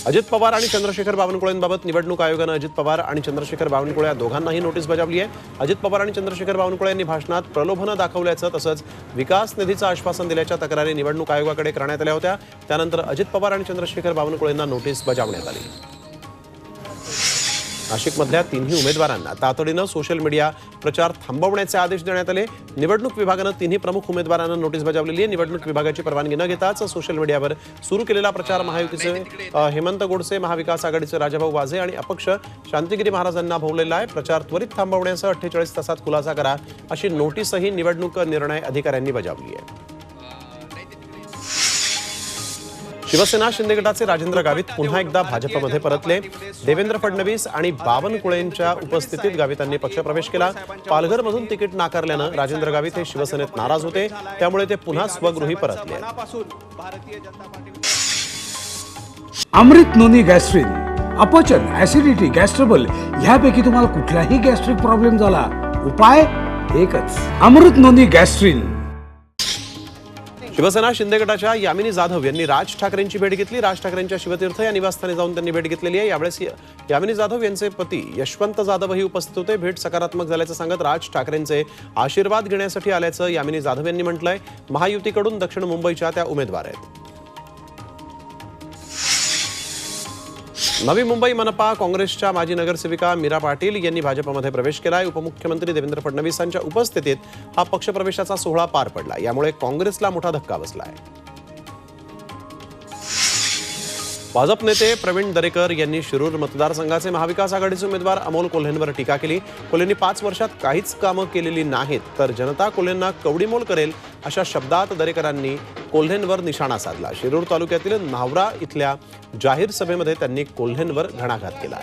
अजित पवार आणि चंद्रशेखर बावनकुळेंबाबत निवडणूक आयोगानं अजित पवार आणि चंद्रशेखर बावनकुळे या दोघांनाही नोटीस बजावली आहे। अजित पवार आणि चंद्रशेखर बावनकुळे यांनी भाषणात प्रलोभनं दाखवल्याचं तसंच विकास निधीचं आश्वासन दिल्याच्या तक्रारी निवडणूक आयोगाकडे करण्यात आल्या होत्या। त्यानंतर अजित पवार आणि चंद्रशेखर बावनकुळेंना नोटीस बजावण्यात आली। नाशिकमधल्या तिन्ही उमेदवारांना तातडीनं सोशल मीडिया प्रचार थांबवण्याचे आदेश देण्यात आले। निवडणूक विभागानं तिन्ही प्रमुख उमेदवारांना नोटीस बजावलेली आहे। निवडणूक विभागाची परवानगी न घेताच सोशल मीडियावर सुरू केलेला प्रचार महायुतीचे हेमंत गोडसे, महाविकास आघाडीचे राजाभाऊ वाजे आणि अपक्ष शांतिगिरी महाराजांना भोवलेला आहे। प्रचार त्वरित थांबवण्यासह 48 तासात खुलासा करा अशी नोटीसही निवडणूक निर्णय अधिकाऱ्यांनी बजावली आहे। शिवसेना शिंदे गटाचे राजेंद्र गावित पुन्हा एकदा भाजपमध्ये परतले। देवेंद्र फडणवीस आणि बावनकुळेंच्या उपस्थितीत गावितांनी पक्षप्रवेश केला। पालघरमधून तिकीट नाकारल्यानं राजेंद्र गावित हे शिवसेनेत नाराज होते, त्यामुळे ते पुन्हा स्वगृही परतले। अमृत नोनी गॅस्ट्रिन, अपचन, ऍसिडिटी, गॅस्ट्रबल ह्यापैकी तुम्हाला कुठलाही गॅस्ट्रिक प्रॉब्लेम झाला, उपाय एकच, अमृत नोनी गॅस्ट्रिन। शिवसेना शिंदे गटाच्या यामिनी जाधव यांनी राज ठाकरेंची भेट घेतली। राज ठाकरेंच्या शिवतीर्थ या निवासस्थानी जाऊन त्यांनी भेट घेतलेली आहे। यावेळेस यामिनी जाधव यांचे पती यशवंत जाधवही उपस्थित होते। भेट सकारात्मक झाल्याचं सांगत राज ठाकरेंचे आशीर्वाद घेण्यासाठी आल्याचं यामिनी जाधव यांनी म्हटलंय। महायुतीकडून दक्षिण मुंबईच्या त्या उमेदवार आहेत। नवी मुंबई मनपा काँग्रेसच्या माजी नगरसेविका मीरा पाटील यांनी भाजपमध्ये प्रवेश केलाय। उपमुख्यमंत्री देवेंद्र फडणवीसांच्या उपस्थितीत हा पक्षप्रवेशाचा सोहळा पार पडला। यामुळे काँग्रेसला मोठा धक्का बसलाय। भाजप नेते प्रवीण दरेकर यांनी शिरूर मतदारसंघाचे महाविकास आघाडीचे उमेदवार अमोल कोल्हेंवर टीका केली। कोल्हेंनी 5 वर्षात काहीच कामं केलेली नाहीत, तर जनता कोल्हेंना कवडीमोल करेल अशा शब्दात दरेकरांनी कोल्हेंवर निशाणा साधला। शिरूर तालुक्यातील नावरा इथल्या जाहीर सभेमध्ये त्यांनी कोल्हेंवर घणाघात केला।